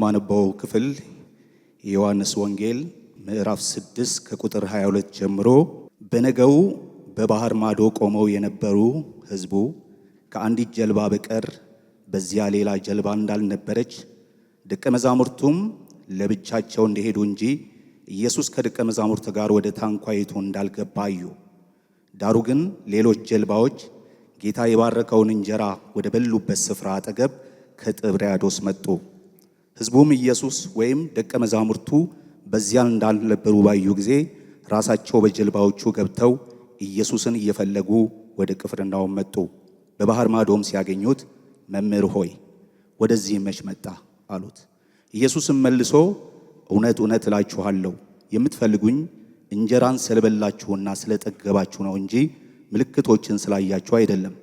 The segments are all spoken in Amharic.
የማነበው ክፍል የዮሐንስ ወንጌል ምዕራፍ 6 ከቁጥር 22 ጀምሮ በነገው በባህር ማዶ ቆመው የነበሩ ሕዝቡ ከአንዲት ጀልባ በቀር በዚያ ሌላ ጀልባ እንዳልነበረች ደቀ መዛሙርቱም ለብቻቸው እንደሄዱ እንጂ ኢየሱስ ከደቀ መዛሙርቱ ጋር ወደ ታንኳይቱ እንዳልገባ አዩ። ዳሩ ግን ሌሎች ጀልባዎች ጌታ የባረከውን እንጀራ ወደ በሉበት ስፍራ አጠገብ ከጥብርያዶስ መጡ። ሕዝቡም ኢየሱስ ወይም ደቀ መዛሙርቱ በዚያ እንዳልነበሩ ባዩ ጊዜ ራሳቸው በጀልባዎቹ ገብተው ኢየሱስን እየፈለጉ ወደ ቅፍርናሆም መጡ። በባህር ማዶም ሲያገኙት መምህር ሆይ ወደዚህ መች መጣ አሉት። ኢየሱስም መልሶ እውነት እውነት እላችኋለሁ የምትፈልጉኝ እንጀራን ስለበላችሁና ስለጠገባችሁ ነው እንጂ ምልክቶችን ስላያችሁ አይደለም።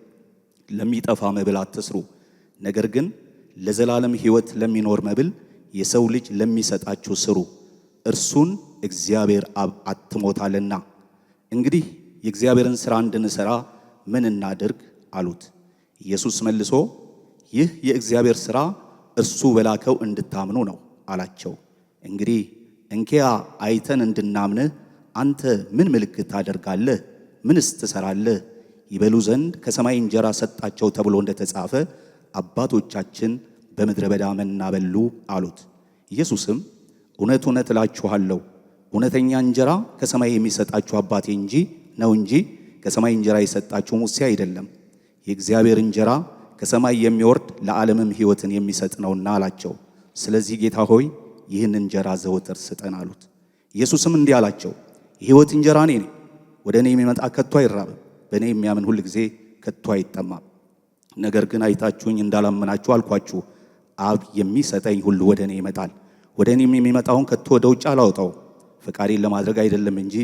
ለሚጠፋ መብል አትስሩ፣ ነገር ግን ለዘላለም ሕይወት ለሚኖር መብል የሰው ልጅ ለሚሰጣችሁ ስሩ፣ እርሱን እግዚአብሔር አብ አትሞታልና። እንግዲህ የእግዚአብሔርን ሥራ እንድንሠራ ምን እናድርግ አሉት። ኢየሱስ መልሶ ይህ የእግዚአብሔር ሥራ እርሱ በላከው እንድታምኑ ነው አላቸው። እንግዲህ እንኪያ አይተን እንድናምንህ አንተ ምን ምልክት ታደርጋለህ? ምንስ ትሰራለህ? ይበሉ ዘንድ ከሰማይ እንጀራ ሰጣቸው ተብሎ እንደተጻፈ አባቶቻችን በምድረ በዳ መና በሉ አሉት። ኢየሱስም እውነት እውነት እላችኋለሁ እውነተኛ እንጀራ ከሰማይ የሚሰጣችሁ አባቴ ነው እንጂ ከሰማይ እንጀራ የሰጣችሁ ሙሴ አይደለም። የእግዚአብሔር እንጀራ ከሰማይ የሚወርድ ለዓለምም ሕይወትን የሚሰጥ ነውና አላቸው። ስለዚህ ጌታ ሆይ ይህን እንጀራ ዘወትር ስጠን አሉት። ኢየሱስም እንዲህ አላቸው፣ የሕይወት እንጀራ እኔ ነኝ። ወደ እኔ የሚመጣ ከቶ አይራብም፣ በእኔ የሚያምን ሁል ጊዜ ከቶ አይጠማም። ነገር ግን አይታችሁኝ እንዳላመናችሁ አልኳችሁ። አብ የሚሰጠኝ ሁሉ ወደ እኔ ይመጣል፣ ወደ እኔም የሚመጣውን ከቶ ወደ ውጭ አላወጣው። ፈቃዴን ለማድረግ አይደለም እንጂ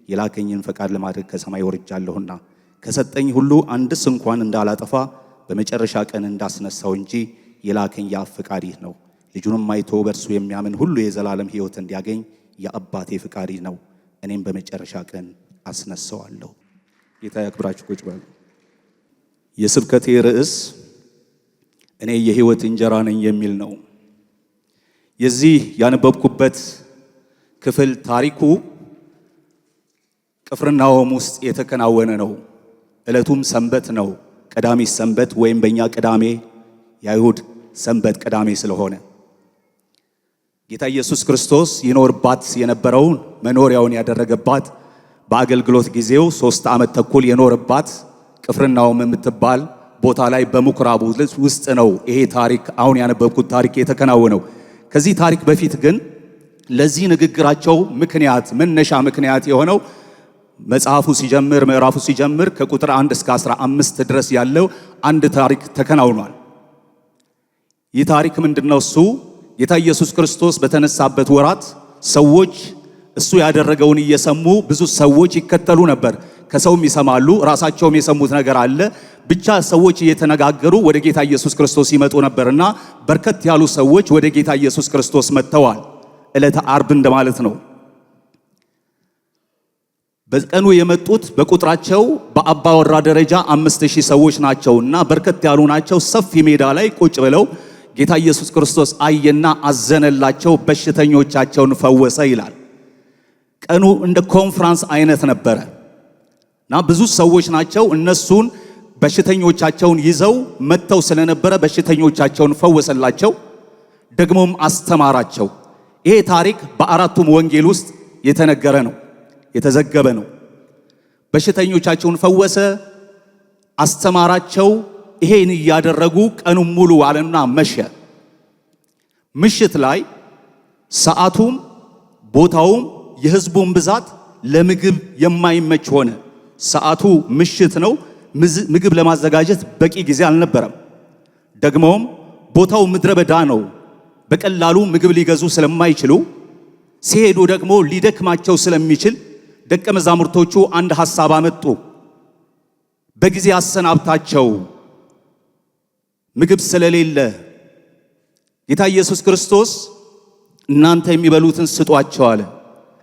የላከኝን ፈቃድ ለማድረግ ከሰማይ ወርጃለሁና ከሰጠኝ ሁሉ አንድስ እንኳን እንዳላጠፋ በመጨረሻ ቀን እንዳስነሳው እንጂ የላከኝ የአብ ፈቃድ ይህ ነው። ልጁንም አይቶ በእርሱ የሚያምን ሁሉ የዘላለም ሕይወት እንዲያገኝ የአባቴ ፈቃድ ነው። እኔም በመጨረሻ ቀን አስነሳዋለሁ። ጌታ ያክብራችሁ። ቁጭ በሉ። የስብከቴ ርዕስ እኔ የሕይወት እንጀራ ነኝ የሚል ነው። የዚህ ያነበብኩበት ክፍል ታሪኩ ቅፍርናሆም ውስጥ የተከናወነ ነው። ዕለቱም ሰንበት ነው። ቀዳሚ ሰንበት ወይም በእኛ ቅዳሜ የአይሁድ ሰንበት ቅዳሜ ስለሆነ ጌታ ኢየሱስ ክርስቶስ ይኖርባት የነበረውን መኖሪያውን ያደረገባት በአገልግሎት ጊዜው 3 ዓመት ተኩል የኖርባት ቅፍርናሆም የምትባል ቦታ ላይ በምኩራቡ ውስጥ ነው ይሄ ታሪክ አሁን ያነበብኩት ታሪክ የተከናወነው። ከዚህ ታሪክ በፊት ግን ለዚህ ንግግራቸው መነሻ ምክንያት የሆነው መጽሐፉ ሲጀምር ምዕራፉ ሲጀምር ከቁጥር 1 እስከ 15 ድረስ ያለው አንድ ታሪክ ተከናውኗል። ይህ ታሪክ ምንድነው? እሱ ጌታ ኢየሱስ ክርስቶስ በተነሳበት ወራት ሰዎች እሱ ያደረገውን እየሰሙ ብዙ ሰዎች ይከተሉ ነበር። ከሰውም ይሰማሉ፣ ራሳቸውም የሰሙት ነገር አለ። ብቻ ሰዎች እየተነጋገሩ ወደ ጌታ ኢየሱስ ክርስቶስ ይመጡ ነበርና በርከት ያሉ ሰዎች ወደ ጌታ ኢየሱስ ክርስቶስ መጥተዋል። ዕለተ ዓርብ እንደማለት ነው። በቀኑ የመጡት በቁጥራቸው በአባወራ ደረጃ 5000 ሰዎች ናቸውና በርከት ያሉ ናቸው። ሰፊ ሜዳ ላይ ቁጭ ብለው ጌታ ኢየሱስ ክርስቶስ አየና አዘነላቸው፣ በሽተኞቻቸውን ፈወሰ ይላል። ቀኑ እንደ ኮንፈረንስ አይነት ነበረና ብዙ ሰዎች ናቸው። እነሱን በሽተኞቻቸውን ይዘው መጥተው ስለነበረ በሽተኞቻቸውን ፈወሰላቸው፣ ደግሞም አስተማራቸው። ይሄ ታሪክ በአራቱም ወንጌል ውስጥ የተነገረ ነው፣ የተዘገበ ነው። በሽተኞቻቸውን ፈወሰ፣ አስተማራቸው። ይሄን እያደረጉ ቀኑን ሙሉ ዋለና መሸ። ምሽት ላይ ሰዓቱም ቦታውም የሕዝቡን ብዛት ለምግብ የማይመች ሆነ። ሰዓቱ ምሽት ነው። ምግብ ለማዘጋጀት በቂ ጊዜ አልነበረም። ደግሞም ቦታው ምድረ በዳ ነው። በቀላሉ ምግብ ሊገዙ ስለማይችሉ ሲሄዱ ደግሞ ሊደክማቸው ስለሚችል ደቀ መዛሙርቶቹ አንድ ሐሳብ አመጡ። በጊዜ አሰናብታቸው፣ ምግብ ስለሌለ። ጌታ ኢየሱስ ክርስቶስ እናንተ የሚበሉትን ስጧቸው አለ።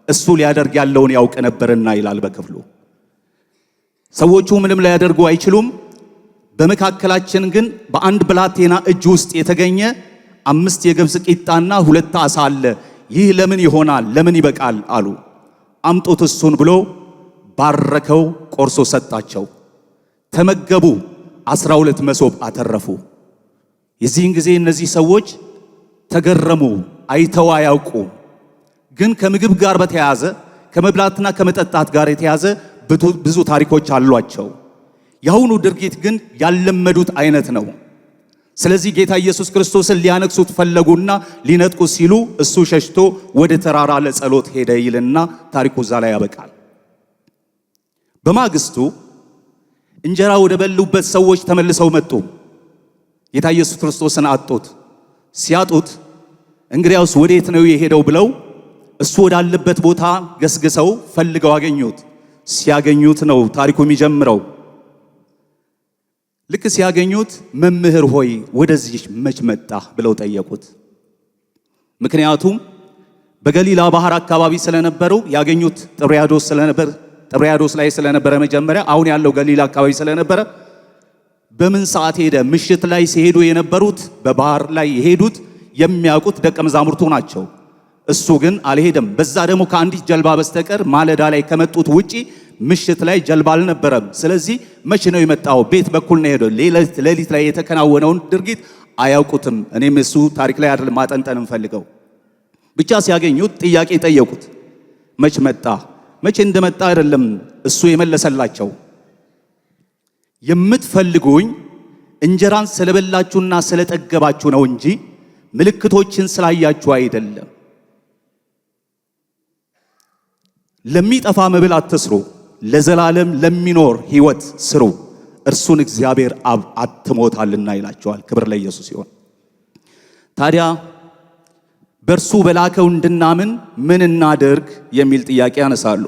እሱ ሊያደርግ ያለውን ያውቅ ነበርና ይላል በክፍሉ። ሰዎቹ ምንም ሊያደርጉ አይችሉም። በመካከላችን ግን በአንድ ብላቴና እጅ ውስጥ የተገኘ 5 የገብስ ቂጣና 2 ዓሣ አለ። ይህ ለምን ይሆናል? ለምን ይበቃል? አሉ። አምጡት እሱን ብሎ ባረከው፣ ቆርሶ ሰጣቸው። ተመገቡ፣ 12 መሶብ አተረፉ። የዚህን ጊዜ እነዚህ ሰዎች ተገረሙ። አይተው አያውቁ። ግን ከምግብ ጋር በተያያዘ ከመብላትና ከመጠጣት ጋር የተያዘ ብዙ ታሪኮች አሏቸው። የአሁኑ ድርጊት ግን ያለመዱት አይነት ነው። ስለዚህ ጌታ ኢየሱስ ክርስቶስን ሊያነክሱት ፈለጉና ሊነጥቁ ሲሉ እሱ ሸሽቶ ወደ ተራራ ለጸሎት ሄደ ይልና ታሪኩ እዛ ላይ ያበቃል። በማግስቱ እንጀራ ወደ በሉበት ሰዎች ተመልሰው መጡ። ጌታ ኢየሱስ ክርስቶስን አጡት። ሲያጡት እንግዲያውስ ወዴት ነው የሄደው ብለው እሱ ወዳለበት ቦታ ገስግሰው ፈልገው አገኙት። ሲያገኙት ነው ታሪኩ የሚጀምረው። ልክ ሲያገኙት መምህር ሆይ ወደዚህ መች መጣ ብለው ጠየቁት። ምክንያቱም በገሊላ ባህር አካባቢ ስለነበሩ ያገኙት ጥብርያዶስ ላይ ስለነበረ መጀመሪያ፣ አሁን ያለው ገሊላ አካባቢ ስለነበረ በምን ሰዓት ሄደ? ምሽት ላይ ሲሄዱ የነበሩት በባህር ላይ የሄዱት የሚያውቁት ደቀ መዛሙርቱ ናቸው። እሱ ግን አልሄደም። በዛ ደግሞ ከአንዲት ጀልባ በስተቀር ማለዳ ላይ ከመጡት ውጪ ምሽት ላይ ጀልባ አልነበረም። ስለዚህ መቼ ነው የመጣው? ቤት በኩል ነው ሄደው። ሌሊት ላይ የተከናወነውን ድርጊት አያውቁትም። እኔም እሱ ታሪክ ላይ አይደለም ማጠንጠን እንፈልገው። ብቻ ሲያገኙት ጥያቄ ጠየቁት። መች መጣ? መቼ እንደመጣ አይደለም እሱ የመለሰላቸው። የምትፈልጉኝ እንጀራን ስለበላችሁና ስለጠገባችሁ ነው እንጂ ምልክቶችን ስላያችሁ አይደለም። ለሚጠፋ መብል አትስሩ፣ ለዘላለም ለሚኖር ሕይወት ስሩ፣ እርሱን እግዚአብሔር አብ አትሞታልና ይላቸዋል። ክብር ለኢየሱስ ይሁን። ታዲያ በእርሱ በላከው እንድናምን ምን እናድርግ የሚል ጥያቄ ያነሳሉ።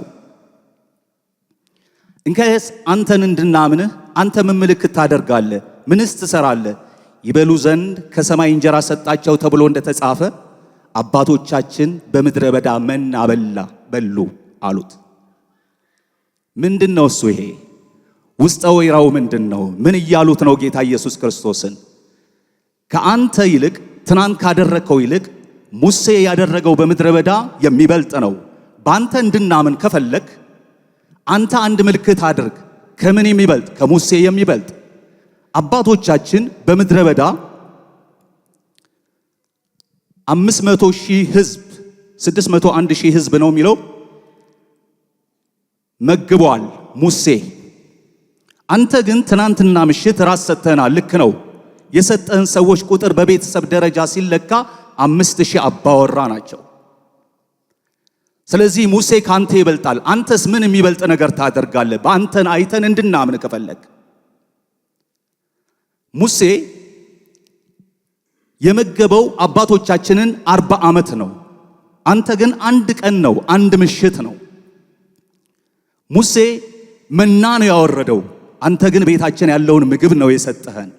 እንከስ አንተን እንድናምንህ አንተ ምን ምልክት ታደርጋለህ? ምንስ ትሰራለህ? ይበሉ ዘንድ ከሰማይ እንጀራ ሰጣቸው ተብሎ እንደተጻፈ አባቶቻችን በምድረ በዳ መና በሉ አሉት። ምንድነው እሱ? ይሄ ውስጠ ወይራው ምንድነው? ምን እያሉት ነው ጌታ ኢየሱስ ክርስቶስን? ከአንተ ይልቅ ትናንት ካደረከው ይልቅ ሙሴ ያደረገው በምድረ በዳ የሚበልጥ ነው። በአንተ እንድናምን ከፈለክ አንተ አንድ ምልክት አድርግ። ከምን የሚበልጥ? ከሙሴ የሚበልጥ። አባቶቻችን በምድረ በዳ 500,000 ሕዝብ 601,000 ሕዝብ ነው የሚለው መግቧል ሙሴ። አንተ ግን ትናንትና ምሽት ራስ ሰጥተናል። ልክ ነው። የሰጠህን ሰዎች ቁጥር በቤተሰብ ደረጃ ሲለካ 5,000 አባወራ ናቸው። ስለዚህ ሙሴ ካንተ ይበልጣል። አንተስ ምን የሚበልጥ ነገር ታደርጋለህ? በአንተን አይተን እንድናምን ከፈለግ። ሙሴ የመገበው አባቶቻችንን 40 ዓመት ነው። አንተ ግን አንድ ቀን ነው፣ አንድ ምሽት ነው። ሙሴ መና ነው ያወረደው፣ አንተ ግን ቤታችን ያለውን ምግብ ነው የሰጠህን።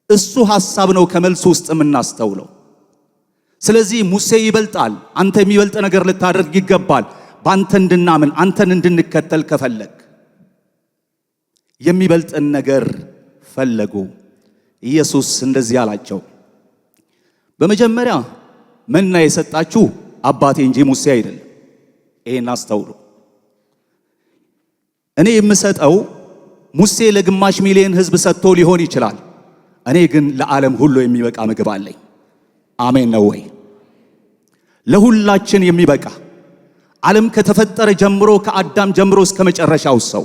እሱ ሐሳብ ነው ከመልሱ ውስጥ የምናስተውለው። ስለዚህ ሙሴ ይበልጣል። አንተ የሚበልጥ ነገር ልታደርግ ይገባል። በአንተ እንድናምን አንተን እንድንከተል ከፈለግ የሚበልጥን ነገር ፈለጉ። ኢየሱስ እንደዚህ አላቸው፣ በመጀመሪያ መና የሰጣችሁ አባቴ እንጂ ሙሴ አይደለም። ይሄን አስተውሉ። እኔ የምሰጠው ሙሴ ለ1 ሚሊዮን ሕዝብ ሰጥቶ ሊሆን ይችላል። እኔ ግን ለዓለም ሁሉ የሚበቃ ምግብ አለኝ። አሜን ነው ወይ? ለሁላችን የሚበቃ ዓለም ከተፈጠረ ጀምሮ ከአዳም ጀምሮ እስከ መጨረሻው ሰው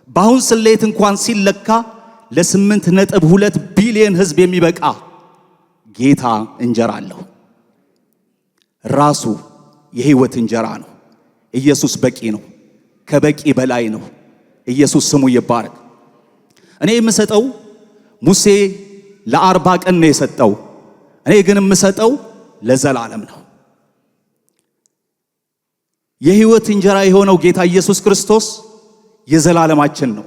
በአሁን ስሌት እንኳን ሲለካ ለ8.2 ቢሊዮን ሕዝብ የሚበቃ ጌታ እንጀራ አለው። ራሱ የሕይወት እንጀራ ነው። ኢየሱስ በቂ ነው። ከበቂ በላይ ነው። ኢየሱስ ስሙ ይባረክ። እኔ የምሰጠው ሙሴ ለ40 ቀን ነው የሰጠው። እኔ ግን የምሰጠው ለዘላለም ነው። የሕይወት እንጀራ የሆነው ጌታ ኢየሱስ ክርስቶስ የዘላለማችን ነው።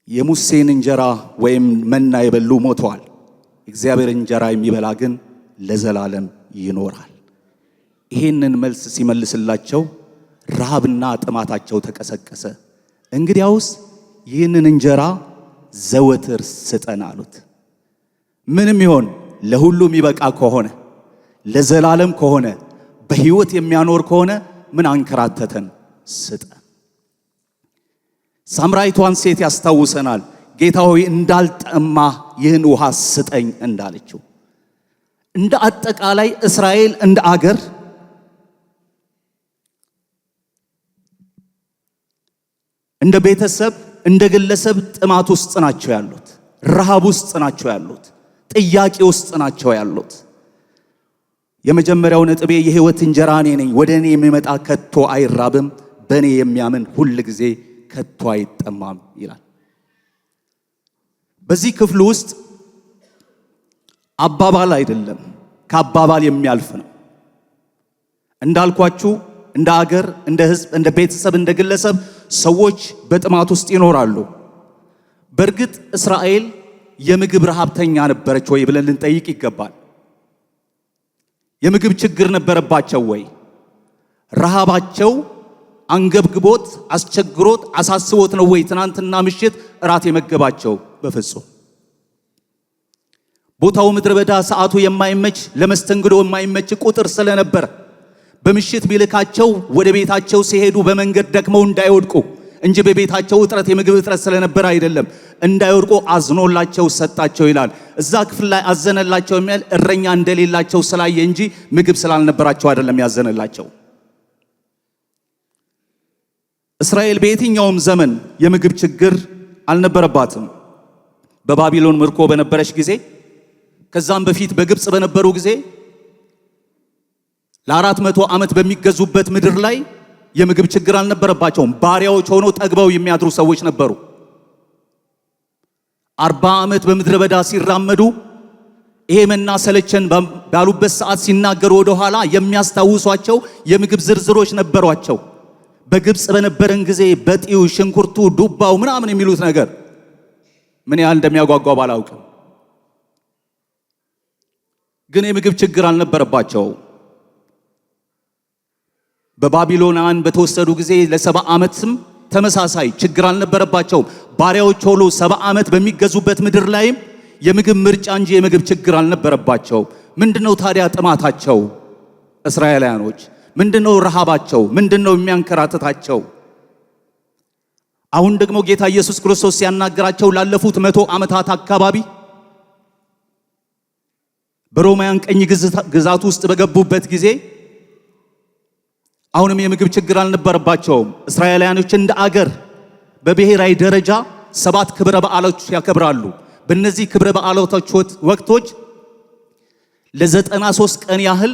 የሙሴን እንጀራ ወይም መና የበሉ ሞተዋል። እግዚአብሔር እንጀራ የሚበላ ግን ለዘላለም ይኖራል። ይሄንን መልስ ሲመልስላቸው ረሃብና ጥማታቸው ተቀሰቀሰ። እንግዲያውስ ይህንን እንጀራ ዘወትር ስጠን አሉት። ምንም ይሆን ለሁሉም ይበቃ ከሆነ ለዘላለም ከሆነ በሕይወት የሚያኖር ከሆነ ምን አንከራተተን? ስጠን። ሳምራዊቷን ሴት ያስታውሰናል። ጌታ ሆይ እንዳልጠማ ይህን ውሃ ስጠኝ እንዳለችው። እንደ አጠቃላይ እስራኤል እንደ አገር እንደ ቤተሰብ እንደ ግለሰብ ጥማት ውስጥ ናቸው ያሉት፣ ረሃብ ውስጥ ናቸው ያሉት፣ ጥያቄ ውስጥ ናቸው ያሉት። የመጀመሪያው ነጥቤ የሕይወት እንጀራ እኔ ነኝ፣ ወደ እኔ የሚመጣ ከቶ አይራብም፣ በእኔ የሚያምን ሁል ጊዜ ከቶ አይጠማም ይላል። በዚህ ክፍል ውስጥ አባባል አይደለም፣ ከአባባል የሚያልፍ ነው። እንዳልኳችሁ እንደ አገር፣ እንደ ሕዝብ፣ እንደ ቤተሰብ፣ እንደ ግለሰብ ሰዎች በጥማት ውስጥ ይኖራሉ። በእርግጥ እስራኤል የምግብ ረሃብተኛ ነበረች ወይ ብለን ልንጠይቅ ይገባል። የምግብ ችግር ነበረባቸው ወይ? ረሃባቸው አንገብግቦት አስቸግሮት አሳስቦት ነው ወይ ትናንትና ምሽት እራት የመገባቸው? በፍጹም። ቦታው ምድረ በዳ፣ ሰዓቱ የማይመች ለመስተንግዶ የማይመች ቁጥር ስለነበረ በምሽት ቢልካቸው ወደ ቤታቸው ሲሄዱ በመንገድ ደክመው እንዳይወድቁ እንጂ በቤታቸው እጥረት የምግብ እጥረት ስለነበረ አይደለም። እንዳይወድቁ አዝኖላቸው ሰጣቸው ይላል። እዛ ክፍል ላይ አዘነላቸው የሚል እረኛ እንደሌላቸው ስላየ እንጂ ምግብ ስላልነበራቸው አይደለም ያዘነላቸው። እስራኤል በየትኛውም ዘመን የምግብ ችግር አልነበረባትም። በባቢሎን ምርኮ በነበረች ጊዜ፣ ከዛም በፊት በግብጽ በነበሩ ጊዜ ለ400 ዓመት በሚገዙበት ምድር ላይ የምግብ ችግር አልነበረባቸውም። ባሪያዎች ሆነው ጠግበው የሚያድሩ ሰዎች ነበሩ። 40 ዓመት በምድረ በዳ ሲራመዱ ይሄ መና ሰለቸን ባሉበት ሰዓት ሲናገሩ ወደ ኋላ የሚያስታውሷቸው የምግብ ዝርዝሮች ነበሯቸው። በግብጽ በነበረን ጊዜ በጢው፣ ሽንኩርቱ፣ ዱባው ምናምን የሚሉት ነገር ምን ያህል እንደሚያጓጓ ባላውቅም ግን የምግብ ችግር አልነበረባቸው። በባቢሎናውያን በተወሰዱ ጊዜ ለ70 ዓመትም ተመሳሳይ ችግር አልነበረባቸውም። ባሪያዎች ሆኖ 70 ዓመት በሚገዙበት ምድር ላይም የምግብ ምርጫ እንጂ የምግብ ችግር አልነበረባቸው። ምንድነው ታዲያ ጥማታቸው? እስራኤላውያኖች ምንድነው ረሃባቸው? ምንድነው የሚያንከራተታቸው? አሁን ደግሞ ጌታ ኢየሱስ ክርስቶስ ሲያናገራቸው ላለፉት 100 ዓመታት አካባቢ በሮማውያን ቀኝ ግዛት ውስጥ በገቡበት ጊዜ አሁንም የምግብ ችግር አልነበረባቸውም። እስራኤላውያኖች እንደ አገር በብሔራዊ ደረጃ 7 ክብረ በዓሎች ያከብራሉ። በእነዚህ ክብረ በዓሎች ወቅቶች ለ93 ቀን ያህል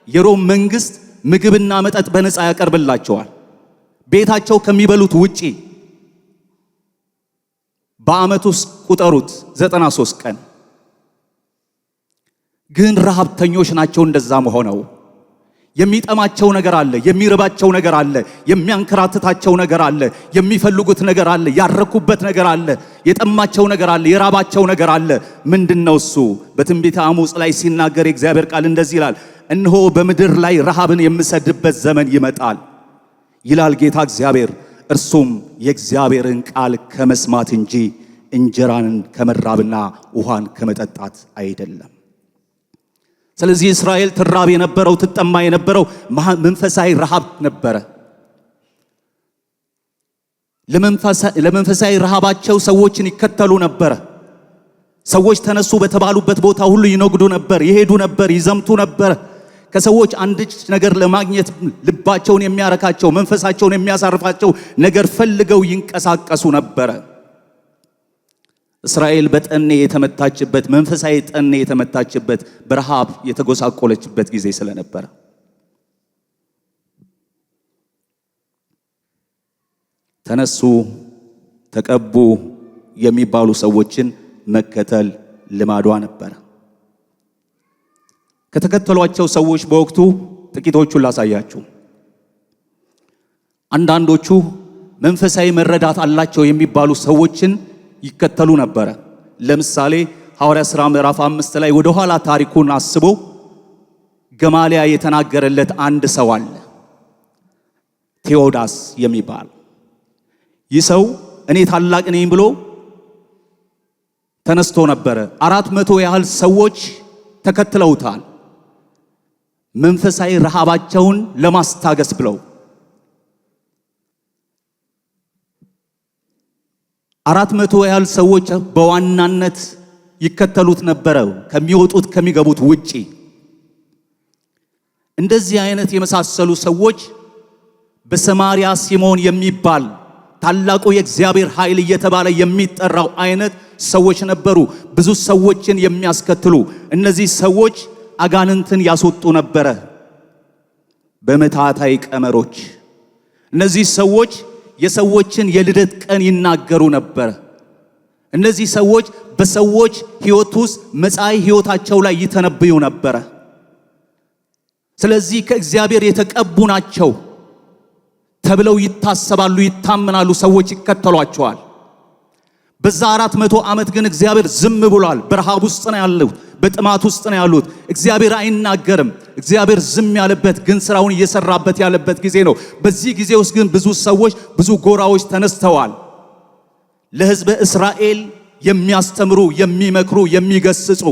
የሮም መንግስት ምግብና መጠጥ በነፃ ያቀርብላቸዋል። ቤታቸው ከሚበሉት ውጪ በዓመት ውስጥ ቁጠሩት 93 ቀን። ግን ረሃብተኞች ናቸው። እንደዛም ሆነው የሚጠማቸው ነገር አለ፣ የሚርባቸው ነገር አለ፣ የሚያንከራትታቸው ነገር አለ፣ የሚፈልጉት ነገር አለ፣ ያረኩበት ነገር አለ፣ የጠማቸው ነገር አለ፣ የራባቸው ነገር አለ። ምንድነው እሱ? በትንቢተ አሞጽ ላይ ሲናገር የእግዚአብሔር ቃል እንደዚህ ይላል፣ እነሆ በምድር ላይ ረሃብን የምሰድበት ዘመን ይመጣል ይላል ጌታ እግዚአብሔር። እርሱም የእግዚአብሔርን ቃል ከመስማት እንጂ እንጀራን ከመራብና ውሃን ከመጠጣት አይደለም። ስለዚህ እስራኤል ትራብ የነበረው ትጠማ የነበረው መንፈሳዊ ረሃብ ነበረ። ለመንፈሳዊ ረሃባቸው ሰዎችን ይከተሉ ነበረ። ሰዎች ተነሱ በተባሉበት ቦታ ሁሉ ይነግዱ ነበር፣ ይሄዱ ነበር፣ ይዘምቱ ነበር። ከሰዎች አንድ ነገር ለማግኘት ልባቸውን የሚያረካቸው መንፈሳቸውን የሚያሳርፋቸው ነገር ፈልገው ይንቀሳቀሱ ነበረ። እስራኤል በጠኔ የተመታችበት መንፈሳዊ ጠኔ የተመታችበት በረሃብ የተጎሳቆለችበት ጊዜ ስለነበረ ተነሱ፣ ተቀቡ የሚባሉ ሰዎችን መከተል ልማዷ ነበረ። ከተከተሏቸው ሰዎች በወቅቱ ጥቂቶቹን ላሳያችሁ። አንዳንዶቹ መንፈሳዊ መረዳት አላቸው የሚባሉ ሰዎችን ይከተሉ ነበረ። ለምሳሌ ሐዋርያ ሥራ ምዕራፍ 5 ላይ ወደ ኋላ ታሪኩን አስቦ ገማልያ የተናገረለት አንድ ሰው አለ፣ ቴዎዳስ የሚባል። ይህ ሰው እኔ ታላቅ ነኝ ብሎ ተነስቶ ነበረ። 400 ያህል ሰዎች ተከትለውታል። መንፈሳዊ ረሃባቸውን ለማስታገስ ብለው 400 ያህል ሰዎች በዋናነት ይከተሉት ነበረ፣ ከሚወጡት ከሚገቡት ውጪ። እንደዚህ አይነት የመሳሰሉ ሰዎች በሰማርያ ሲሞን የሚባል ታላቁ የእግዚአብሔር ኃይል እየተባለ የሚጠራው አይነት ሰዎች ነበሩ፣ ብዙ ሰዎችን የሚያስከትሉ። እነዚህ ሰዎች አጋንንትን ያስወጡ ነበረ በመታታይ ቀመሮች። እነዚህ ሰዎች የሰዎችን የልደት ቀን ይናገሩ ነበር። እነዚህ ሰዎች በሰዎች ሕይወት ውስጥ መጻኢ ሕይወታቸው ላይ ይተነብዩ ነበር። ስለዚህ ከእግዚአብሔር የተቀቡ ናቸው ተብለው ይታሰባሉ፣ ይታመናሉ፣ ሰዎች ይከተሏቸዋል። በዛ 400 ዓመት ግን እግዚአብሔር ዝም ብሏል። በረሃብ ውስጥ ነው ያሉት፣ በጥማት ውስጥ ነው ያሉት። እግዚአብሔር አይናገርም። እግዚአብሔር ዝም ያለበት ግን ስራውን እየሰራበት ያለበት ጊዜ ነው። በዚህ ጊዜ ውስጥ ግን ብዙ ሰዎች፣ ብዙ ጎራዎች ተነስተዋል። ለሕዝበ እስራኤል የሚያስተምሩ፣ የሚመክሩ፣ የሚገስጹ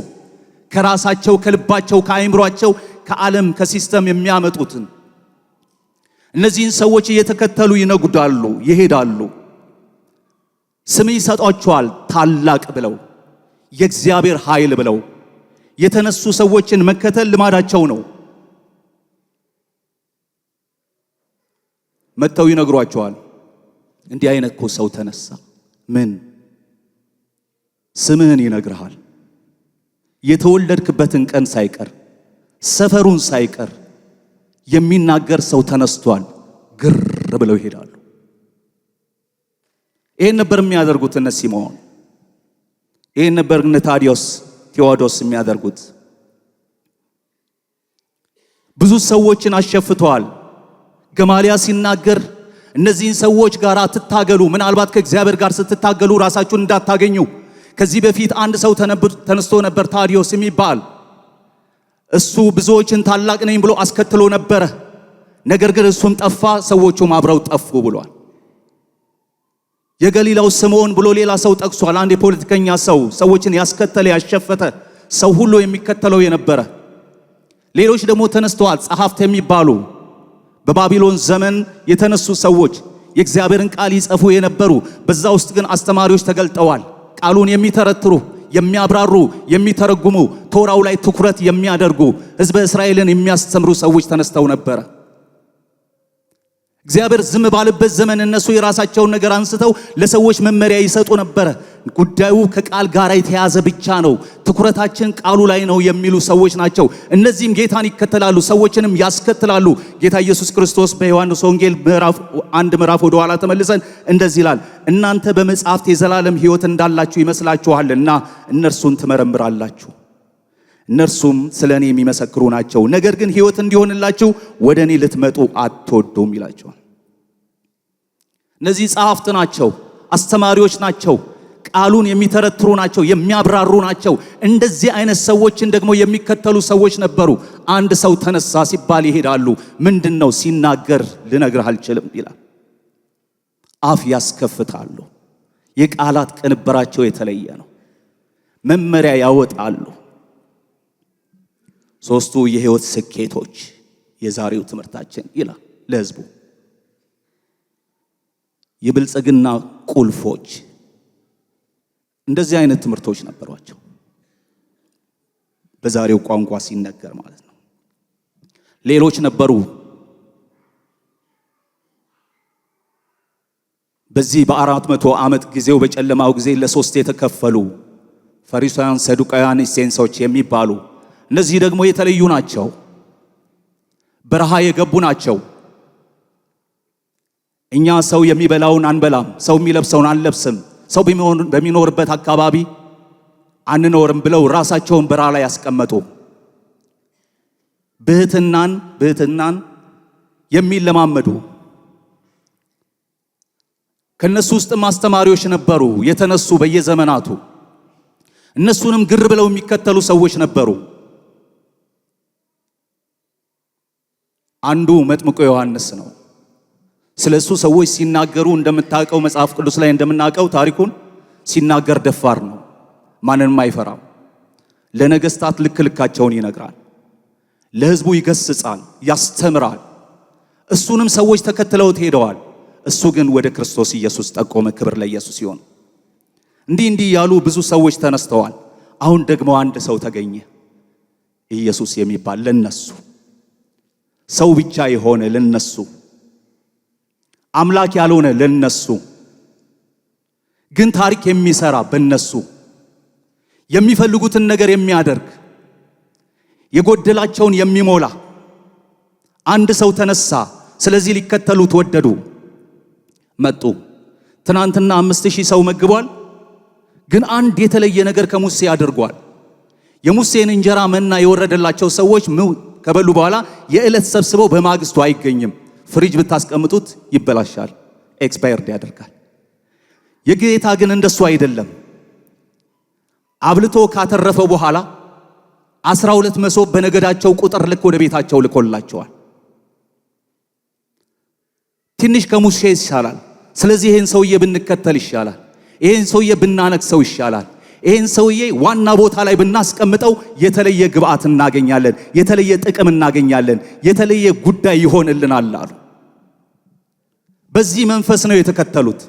ከራሳቸው ከልባቸው ከአይምሯቸው ከዓለም ከሲስተም የሚያመጡትን እነዚህን ሰዎች እየተከተሉ ይነጉዳሉ፣ ይሄዳሉ። ስም ይሰጧቸዋል ታላቅ ብለው፣ የእግዚአብሔር ኃይል ብለው። የተነሱ ሰዎችን መከተል ልማዳቸው ነው። መተው ይነግሯቸዋል። እንዲህ አይነት እኮ ሰው ተነሳ። ምን ስምህን ይነግርሃል። የተወለድክበትን ቀን ሳይቀር ሰፈሩን ሳይቀር የሚናገር ሰው ተነስቷል። ግር ብለው ይሄዳሉ። ይሄን ነበር የሚያደርጉት እነ ሲሞን። ይሄን ነበር እነ ቴዎዶስ የሚያደርጉት። ብዙ ሰዎችን አሸፍተዋል። ገማልያ ሲናገር እነዚህን ሰዎች ጋር አትታገሉ፣ ምናልባት ከእግዚአብሔር ጋር ስትታገሉ ራሳችሁን እንዳታገኙ። ከዚህ በፊት አንድ ሰው ተነስቶ ነበር ታዲዮስ የሚባል። እሱ ብዙዎችን ታላቅ ነኝ ብሎ አስከትሎ ነበረ። ነገር ግን እሱም ጠፋ፣ ሰዎቹም አብረው ጠፉ ብሏል። የገሊላው ስምዖን ብሎ ሌላ ሰው ጠቅሷል። አንድ የፖለቲከኛ ሰው፣ ሰዎችን ያስከተለ ያሸፈተ ሰው ሁሉ የሚከተለው የነበረ። ሌሎች ደግሞ ተነስተዋል፣ ጸሐፍት የሚባሉ በባቢሎን ዘመን የተነሱ ሰዎች የእግዚአብሔርን ቃል ይጽፉ የነበሩ። በዛ ውስጥ ግን አስተማሪዎች ተገልጠዋል። ቃሉን የሚተረትሩ፣ የሚያብራሩ፣ የሚተረጉሙ፣ ቶራው ላይ ትኩረት የሚያደርጉ፣ ሕዝበ እስራኤልን የሚያስተምሩ ሰዎች ተነስተው ነበረ። እግዚአብሔር ዝም ባለበት ዘመን እነሱ የራሳቸውን ነገር አንስተው ለሰዎች መመሪያ ይሰጡ ነበረ። ጉዳዩ ከቃል ጋር የተያዘ ብቻ ነው፣ ትኩረታችን ቃሉ ላይ ነው የሚሉ ሰዎች ናቸው። እነዚህም ጌታን ይከተላሉ፣ ሰዎችንም ያስከትላሉ። ጌታ ኢየሱስ ክርስቶስ በዮሐንስ ወንጌል ምዕራፍ ወደ ኋላ ተመልሰን እንደዚህ ይላል፣ እናንተ በመጻሕፍት የዘላለም ሕይወት እንዳላችሁ ይመስላችኋልና እነርሱን ትመረምራላችሁ፣ እነርሱም ስለኔ የሚመሰክሩ ናቸው። ነገር ግን ሕይወት እንዲሆንላችሁ ወደ እኔ ልትመጡ አትወዱም ይላቸዋል። እነዚህ ጸሐፍት ናቸው፣ አስተማሪዎች ናቸው፣ ቃሉን የሚተረትሩ ናቸው፣ የሚያብራሩ ናቸው። እንደዚህ አይነት ሰዎችን ደግሞ የሚከተሉ ሰዎች ነበሩ። አንድ ሰው ተነሳ ሲባል ይሄዳሉ። ምንድነው ሲናገር ልነግርህ አልችልም ይላል። አፍ ያስከፍታሉ። የቃላት ቅንበራቸው የተለየ ነው። መመሪያ ያወጣሉ። ሶስቱ የህይወት ስኬቶች የዛሬው ትምህርታችን ይላል ለህዝቡ። የብልጽግና ቁልፎች እንደዚህ አይነት ትምህርቶች ነበሯቸው፣ በዛሬው ቋንቋ ሲነገር ማለት ነው። ሌሎች ነበሩ። በዚህ በ400 ዓመት ጊዜው በጨለማው ጊዜ ለሶስት የተከፈሉ ፈሪሳውያን፣ ሰዱቃውያን፣ ኢሴንሶች የሚባሉ እነዚህ ደግሞ የተለዩ ናቸው። በረሃ የገቡ ናቸው። እኛ ሰው የሚበላውን አንበላም፣ ሰው የሚለብሰውን አንለብስም፣ ሰው በሚኖርበት አካባቢ አንኖርም ብለው ራሳቸውን በረሃ ላይ ያስቀመጡ ብህትናን የሚለማመዱ ከነሱ ውስጥም አስተማሪዎች ነበሩ የተነሱ በየዘመናቱ። እነሱንም ግር ብለው የሚከተሉ ሰዎች ነበሩ። አንዱ መጥምቁ ዮሐንስ ነው። ስለሱ ሰዎች ሲናገሩ እንደምታውቀው መጽሐፍ ቅዱስ ላይ እንደምናውቀው ታሪኩን ሲናገር ደፋር ነው። ማንንም አይፈራም። ለነገስታት ልክ ልካቸውን ይነግራል። ለሕዝቡ ይገስጻል፣ ያስተምራል። እሱንም ሰዎች ተከትለውት ሄደዋል። እሱ ግን ወደ ክርስቶስ ኢየሱስ ጠቆመ። ክብር ለኢየሱስ ይሁን። እንዲህ ያሉ ብዙ ሰዎች ተነስተዋል። አሁን ደግሞ አንድ ሰው ተገኘ፣ ኢየሱስ የሚባል ለነሱ ሰው ብቻ የሆነ ለነሱ አምላክ ያልሆነ ለነሱ ግን ታሪክ የሚሰራ በነሱ የሚፈልጉትን ነገር የሚያደርግ የጎደላቸውን የሚሞላ አንድ ሰው ተነሳ። ስለዚህ ሊከተሉት ወደዱ፣ መጡ። ትናንትና 5000 ሰው መግቧል። ግን አንድ የተለየ ነገር ከሙሴ አድርጓል። የሙሴን እንጀራ መና የወረደላቸው ሰዎች ከበሉ በኋላ የዕለት ሰብስበው በማግስቱ አይገኝም። ፍሪጅ ብታስቀምጡት ይበላሻል፣ ኤክስፓየርድ ያደርጋል። የጌታ ግን እንደሱ አይደለም። አብልቶ ካተረፈው በኋላ 12 መሶብ በነገዳቸው ቁጥር ልክ ወደ ቤታቸው ልኮላቸዋል። ትንሽ ከሙሴ ይሻላል። ስለዚህ ይሄን ሰውዬ ብንከተል ይሻላል። ይሄን ሰውዬ ብናነክሰው ይሻላል። ይሄን ሰውዬ ዋና ቦታ ላይ ብናስቀምጠው የተለየ ግብአት እናገኛለን፣ የተለየ ጥቅም እናገኛለን፣ የተለየ ጉዳይ ይሆንልናል አሉ። በዚህ መንፈስ ነው የተከተሉት።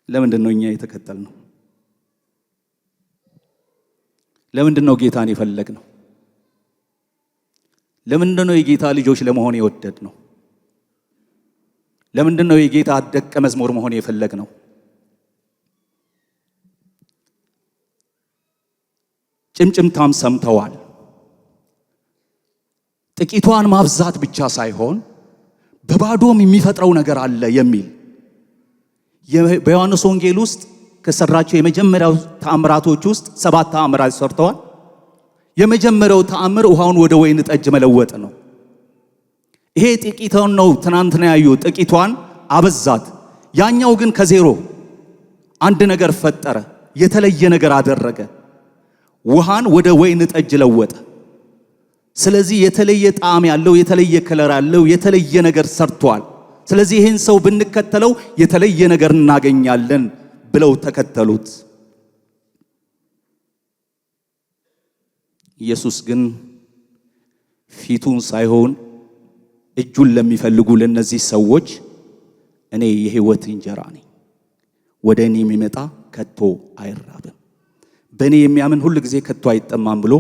ለምንድን ነው እኛ የተከተልነው? ለምንድን ነው ጌታን የፈለግነው? ለምንድን ነው የጌታ ልጆች ለመሆን የወደድነው? ለምንድን ነው የጌታ ደቀ መዝሙር መሆን የፈለግነው? ጭምጭምታም ሰምተዋል። ጥቂቷን ማብዛት ብቻ ሳይሆን በባዶም የሚፈጥረው ነገር አለ የሚል በዮሐንስ ወንጌል ውስጥ ከሰራቸው የመጀመሪያው ተአምራቶች ውስጥ 7 ተአምራት ሰርተዋል። የመጀመሪያው ተአምር ውሃውን ወደ ወይን ጠጅ መለወጥ ነው። ይሄ ጥቂቷን ነው ትናንትና ያዩ፣ ጥቂቷን አበዛት። ያኛው ግን ከዜሮ አንድ ነገር ፈጠረ፣ የተለየ ነገር አደረገ። ውሃን ወደ ወይን ጠጅ ለወጠ። ስለዚህ የተለየ ጣዕም ያለው፣ የተለየ ከለር ያለው፣ የተለየ ነገር ሰርቷል። ስለዚህ ይህን ሰው ብንከተለው የተለየ ነገር እናገኛለን ብለው ተከተሉት። ኢየሱስ ግን ፊቱን ሳይሆን እጁን ለሚፈልጉ ለነዚህ ሰዎች እኔ የሕይወት እንጀራ ነኝ፣ ወደ እኔ የሚመጣ ከቶ አይራብም፣ በእኔ የሚያምን ሁሉ ጊዜ ከቶ አይጠማም ብሎ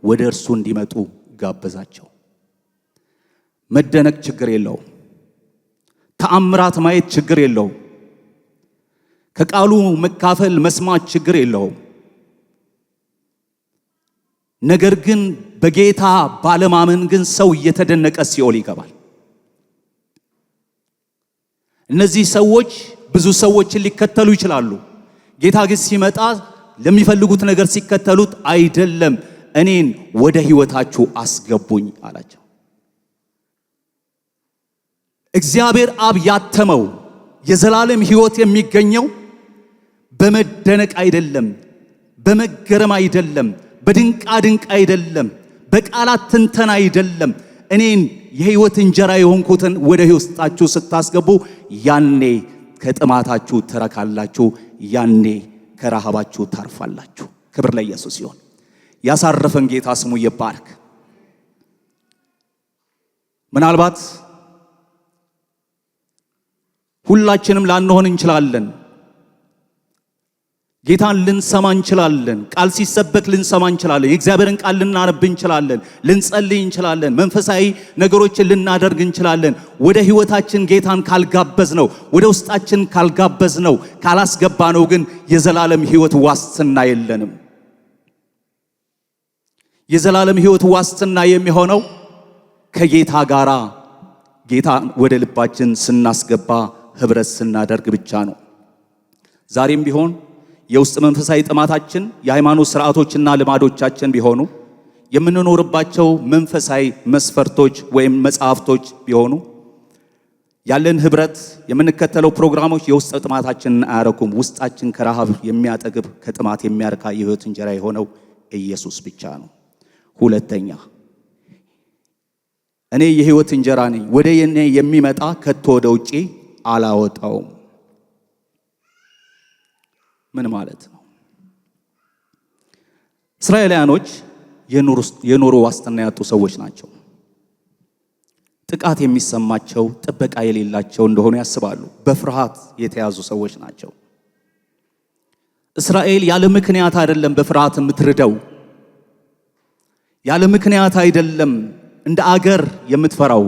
ወደ እርሱ እንዲመጡ ጋበዛቸው። መደነቅ ችግር የለውም። ተአምራት ማየት ችግር የለውም። ከቃሉ መካፈል መስማት ችግር የለውም። ነገር ግን በጌታ ባለማመን ግን ሰው እየተደነቀ ሲኦል ይገባል። እነዚህ ሰዎች ብዙ ሰዎችን ሊከተሉ ይችላሉ። ጌታ ግን ሲመጣ ለሚፈልጉት ነገር ሲከተሉት አይደለም፣ እኔን ወደ ሕይወታችሁ አስገቡኝ አላቸው። እግዚአብሔር አብ ያተመው የዘላለም ሕይወት የሚገኘው በመደነቅ አይደለም፣ በመገረም አይደለም፣ በድንቃ ድንቅ አይደለም፣ በቃላት ትንተና አይደለም። እኔን የሕይወት እንጀራ የሆንኩትን ወደ ሕይወታችሁ ስታስገቡ ያኔ ከጥማታችሁ ትረካላችሁ፣ ያኔ ከረሃባችሁ ታርፋላችሁ። ክብር ለኢየሱስ ይሁን። ያሳረፈን ጌታ ስሙ ይባረክ። ምናልባት ሁላችንም ላንሆን እንችላለን። ጌታን ልንሰማ እንችላለን። ቃል ሲሰበክ ልንሰማ እንችላለን። የእግዚአብሔርን ቃል ልናነብ እንችላለን። ልንጸልይ እንችላለን። መንፈሳዊ ነገሮችን ልናደርግ እንችላለን። ወደ ሕይወታችን ጌታን ካልጋበዝ ነው፣ ወደ ውስጣችን ካልጋበዝ ነው፣ ካላስገባ ነው ግን የዘላለም ሕይወት ዋስትና የለንም። የዘላለም ሕይወት ዋስትና የሚሆነው ከጌታ ጋራ ጌታ ወደ ልባችን ስናስገባ ህብረት ስናደርግ ብቻ ነው። ዛሬም ቢሆን የውስጥ መንፈሳዊ ጥማታችን የሃይማኖት ስርዓቶችና ልማዶቻችን ቢሆኑ፣ የምንኖርባቸው መንፈሳዊ መስፈርቶች ወይም መጽሐፍቶች ቢሆኑ፣ ያለን ህብረት የምንከተለው ፕሮግራሞች የውስጥ ጥማታችንን አያረኩም። ውስጣችን ከረሃብ የሚያጠግብ ከጥማት የሚያርካ የሕይወት እንጀራ የሆነው ኢየሱስ ብቻ ነው። ሁለተኛ፣ እኔ የሕይወት እንጀራ ነኝ፣ ወደ እኔ የሚመጣ ከቶ ወደ ውጪ አላወጣውም። ምን ማለት ነው? እስራኤላውያኖች የኑሮ ዋስትና ያጡ ሰዎች ናቸው። ጥቃት የሚሰማቸው፣ ጥበቃ የሌላቸው እንደሆኑ ያስባሉ። በፍርሃት የተያዙ ሰዎች ናቸው። እስራኤል ያለ ምክንያት አይደለም በፍርሃት የምትርደው። ያለ ምክንያት አይደለም እንደ አገር የምትፈራው።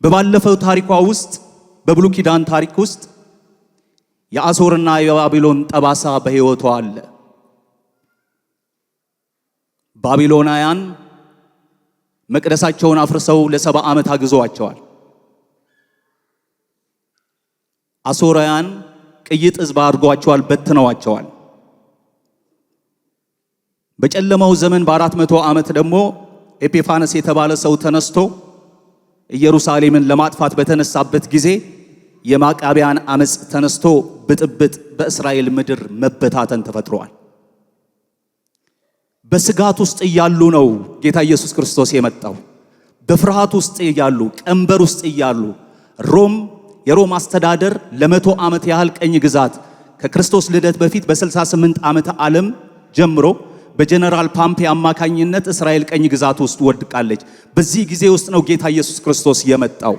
በባለፈው ታሪኳ ውስጥ በብሉይ ኪዳን ታሪክ ውስጥ የአሦርና የባቢሎን ጠባሳ በሕይወቷ አለ። ባቢሎናውያን መቅደሳቸውን አፍርሰው ለ70 ዓመት አግዘዋቸዋል። አሦራውያን ቅይጥ ሕዝብ አድርጓቸዋል፣ በትነዋቸዋል። በጨለማው ዘመን በ400 ዓመት ደግሞ ኤጲፋነስ የተባለ ሰው ተነስቶ ኢየሩሳሌምን ለማጥፋት በተነሳበት ጊዜ የማቃቢያን አመጽ ተነስቶ ብጥብጥ በእስራኤል ምድር መበታተን ተፈጥሯል። በስጋት ውስጥ እያሉ ነው ጌታ ኢየሱስ ክርስቶስ የመጣው። በፍርሃት ውስጥ እያሉ፣ ቀንበር ውስጥ እያሉ የሮም አስተዳደር ለ100 ዓመት ያህል ቀኝ ግዛት ከክርስቶስ ልደት በፊት በ68 ዓመተ ዓለም ጀምሮ በጀነራል ፓምፔ አማካኝነት እስራኤል ቀኝ ግዛት ውስጥ ወድቃለች። በዚህ ጊዜ ውስጥ ነው ጌታ ኢየሱስ ክርስቶስ የመጣው።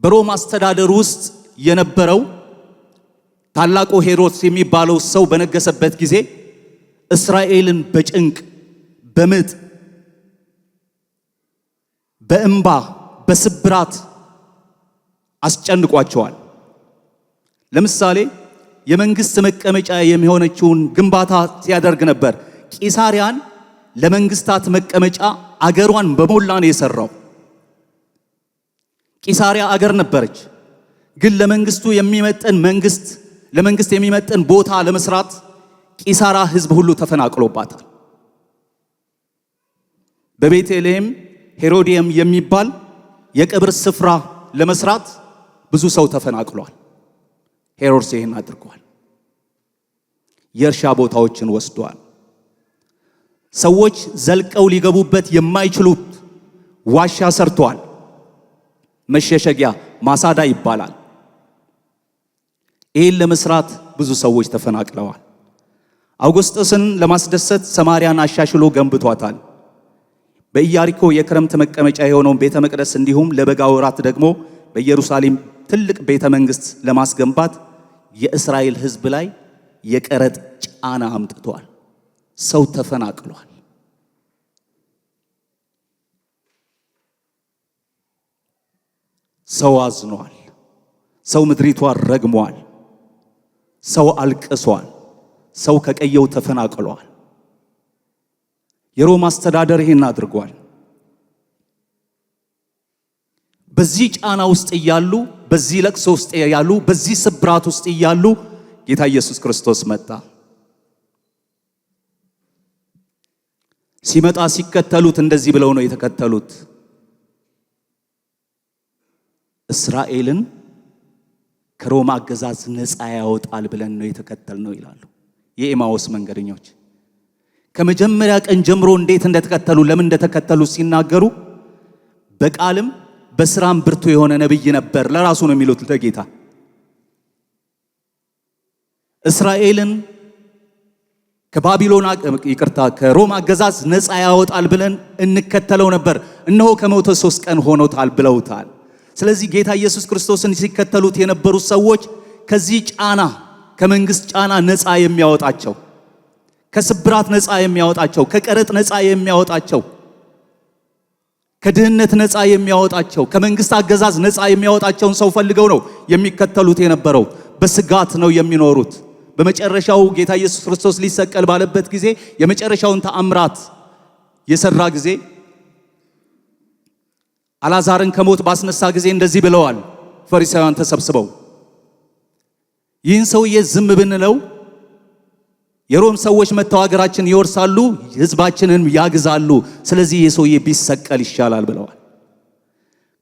በሮም አስተዳደር ውስጥ የነበረው ታላቁ ሄሮድስ የሚባለው ሰው በነገሰበት ጊዜ እስራኤልን በጭንቅ፣ በምጥ፣ በእንባ፣ በስብራት አስጨንቋቸዋል። ለምሳሌ የመንግስት መቀመጫ የሚሆነችውን ግንባታ ሲያደርግ ነበር። ቂሳሪያን ለመንግስታት መቀመጫ አገሯን በሞላ ነው የሰራው። ቂሳሪያ አገር ነበረች፣ ግን ለመንግስት የሚመጥን ቦታ ለመስራት ቂሳራ ህዝብ ሁሉ ተፈናቅሎባታል። በቤተልሔም ሄሮዲየም የሚባል የቀብር ስፍራ ለመስራት ብዙ ሰው ተፈናቅሏል። ሄሮድስ ይህን አድርጓል። የእርሻ ቦታዎችን ወስዷል። ሰዎች ዘልቀው ሊገቡበት የማይችሉት ዋሻ ሰርቷል። መሸሸጊያ ማሳዳ ይባላል። ይህን ለመስራት ብዙ ሰዎች ተፈናቅለዋል። አውግስጦስን ለማስደሰት ሰማርያን አሻሽሎ ገንብቷታል። በኢያሪኮ የክረምት መቀመጫ የሆነውን ቤተ መቅደስ እንዲሁም ለበጋ ወራት ደግሞ በኢየሩሳሌም ትልቅ ቤተ መንግስት ለማስገንባት የእስራኤል ህዝብ ላይ የቀረጥ ጫና አምጥቷል። ሰው ተፈናቅሏል። ሰው አዝኗል። ሰው ምድሪቷን ረግሟል። ሰው አልቅሷል። ሰው ከቀየው ተፈናቅሏል። የሮም አስተዳደር ይህን አድርጓል። በዚህ ጫና ውስጥ እያሉ፣ በዚህ ለቅሶ ውስጥ እያሉ፣ በዚህ ስብራት ውስጥ እያሉ ጌታ ኢየሱስ ክርስቶስ መጣ። ሲመጣ ሲከተሉት እንደዚህ ብለው ነው የተከተሉት። እስራኤልን ከሮማ አገዛዝ ነፃ ያወጣል ብለን ነው የተከተልነው ይላሉ የኤማውስ መንገደኞች። ከመጀመሪያ ቀን ጀምሮ እንዴት እንደተከተሉ፣ ለምን እንደተከተሉ ሲናገሩ በቃልም በስራም ብርቱ የሆነ ነብይ ነበር። ለራሱ ነው የሚሉት ለጌታ። እስራኤልን ከሮማ አገዛዝ ነፃ ያወጣል ብለን እንከተለው ነበር። እነሆ ከሞተ 3 ቀን ሆኖታል ብለውታል። ስለዚህ ጌታ ኢየሱስ ክርስቶስን ሲከተሉት የነበሩ ሰዎች ከዚህ ጫና፣ ከመንግስት ጫና ነፃ የሚያወጣቸው፣ ከስብራት ነፃ የሚያወጣቸው፣ ከቀረጥ ነፃ የሚያወጣቸው፣ ከድህነት ነፃ የሚያወጣቸው፣ ከመንግስት አገዛዝ ነፃ የሚያወጣቸውን ሰው ፈልገው ነው የሚከተሉት የነበረው። በስጋት ነው የሚኖሩት። በመጨረሻው ጌታ ኢየሱስ ክርስቶስ ሊሰቀል ባለበት ጊዜ የመጨረሻውን ተአምራት የሰራ ጊዜ አልዓዛርን ከሞት ባስነሳ ጊዜ እንደዚህ ብለዋል ፈሪሳውያን ተሰብስበው፣ ይህን ሰውዬ ዝም ብንለው የሮም ሰዎች መተው ሀገራችን ይወርሳሉ፣ ህዝባችንን ያግዛሉ። ስለዚህ ይህ ሰውዬ ቢሰቀል ይሻላል ብለዋል።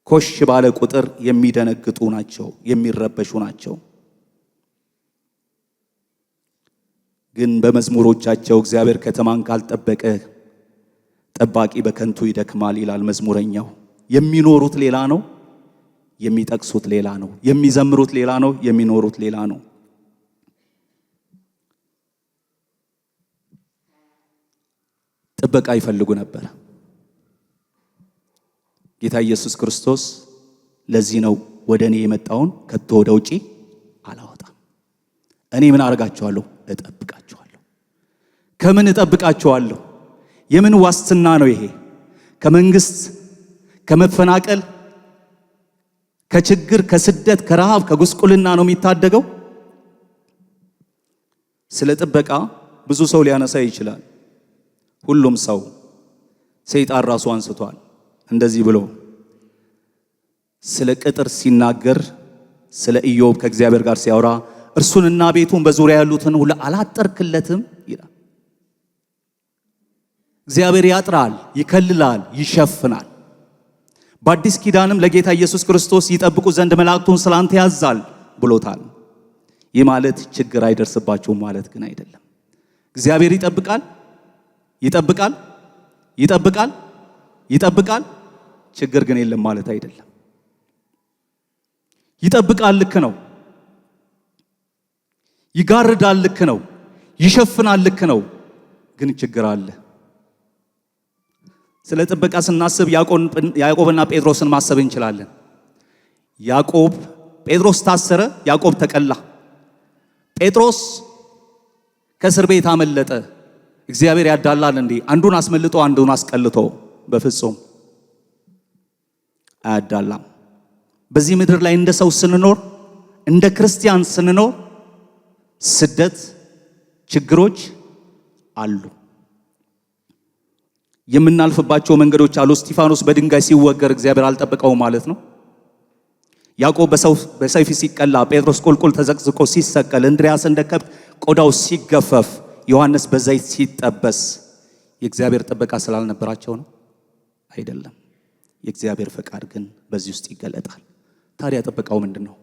ኮሽ ባለ ቁጥር የሚደነግጡ ናቸው፣ የሚረበሹ ናቸው። ግን በመዝሙሮቻቸው እግዚአብሔር ከተማን ካልጠበቀ ጠባቂ በከንቱ ይደክማል ይላል መዝሙረኛው። የሚኖሩት ሌላ ነው፣ የሚጠቅሱት ሌላ ነው፣ የሚዘምሩት ሌላ ነው፣ የሚኖሩት ሌላ ነው። ጥበቃ ይፈልጉ ነበር። ጌታ ኢየሱስ ክርስቶስ ለዚህ ነው ወደ እኔ የመጣውን ከቶ ወደ ውጪ አላወጣም። እኔ ምን አደርጋቸዋለሁ? እጠብቃቸዋለሁ። ከምን እጠብቃቸዋለሁ? የምን ዋስትና ነው ይሄ? ከመንግስት፣ ከመፈናቀል፣ ከችግር፣ ከስደት፣ ከረሃብ፣ ከጉስቁልና ነው የሚታደገው? ስለ ጥበቃ ብዙ ሰው ሊያነሳ ይችላል። ሁሉም ሰው ሰይጣን ራሱ አንስቷል። እንደዚህ ብሎ ስለ ቅጥር ሲናገር፣ ስለ ኢዮብ ከእግዚአብሔር ጋር ሲያወራ እርሱንና ቤቱን በዙሪያ ያሉትን ሁሉ አላጠርክለትም ይላል። እግዚአብሔር ያጥራል፣ ይከልላል፣ ይሸፍናል። በአዲስ ኪዳንም ለጌታ ኢየሱስ ክርስቶስ ይጠብቁ ዘንድ መላእክቱን ስላንተ ያዛል ብሎታል። ይህ ማለት ችግር አይደርስባችሁም ማለት ግን አይደለም። እግዚአብሔር ይጠብቃል፣ ይጠብቃል፣ ይጠብቃል፣ ይጠብቃል። ችግር ግን የለም ማለት አይደለም። ይጠብቃል፣ ልክ ነው። ይጋርዳል፣ ልክ ነው። ይሸፍናል፣ ልክ ነው። ግን ችግር አለ። ስለ ጥበቃ ስናስብ ያዕቆብና ጴጥሮስን ማሰብ እንችላለን። ጴጥሮስ ታሰረ፣ ያዕቆብ ተቀላ። ጴጥሮስ ከእስር ቤት አመለጠ። እግዚአብሔር ያዳላል እንዴ? አንዱን አስመልጦ አንዱን አስቀልቶ? በፍጹም አያዳላም። በዚህ ምድር ላይ እንደ ሰው ስንኖር፣ እንደ ክርስቲያን ስንኖር ስደት፣ ችግሮች አሉ። የምናልፍባቸው መንገዶች አሉ። እስጢፋኖስ በድንጋይ ሲወገር እግዚአብሔር አልጠበቀው ማለት ነው። ያዕቆብ በሰይፍ ሲቀላ፣ ጴጥሮስ ቁልቁል ተዘቅዝቆ ሲሰቀል፣ እንድሪያስ እንደ ከብት ቆዳው ሲገፈፍ፣ ዮሐንስ በዘይት ሲጠበስ የእግዚአብሔር ጥበቃ ስላልነበራቸው ነው? አይደለም። የእግዚአብሔር ፈቃድ ግን በዚህ ውስጥ ይገለጣል። ታዲያ ጥበቃው ምንድን ነው?